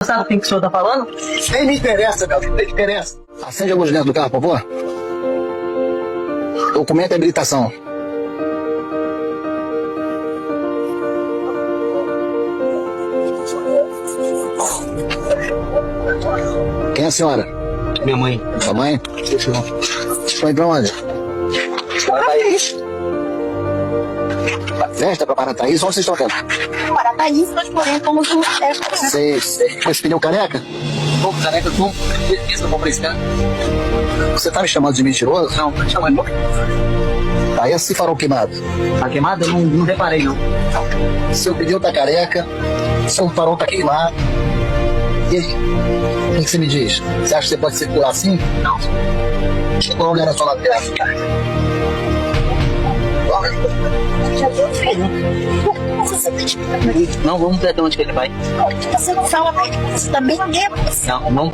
Sabe o que o senhor tá falando? Nem me interessa, cara. Nem me interessa. Acende a luz dentro do carro, por favor. Documento e habilitação. Quem é a senhora? Minha mãe. Sua mãe? Foi pra onde? Festa pra Parataízes? Onde vocês estão vendo? Parataízes, nós porém fomos um tempo. Sei. Com esse pneu careca? Pouco careca, com certeza eu comprei esse carro. Você tá me chamando de mentiroso? Não, tá te chamando. Aí esse farol queimado. Tá queimado? Eu não reparei, não. Seu pneu tá careca, seu farol tá queimado. E aí? O que você me diz? Você acha que você pode circular assim? Não. Qual lugar na sua lateral? Não, vamos ver de onde que ele vai. Você não fala, você também não lembra. Não, não.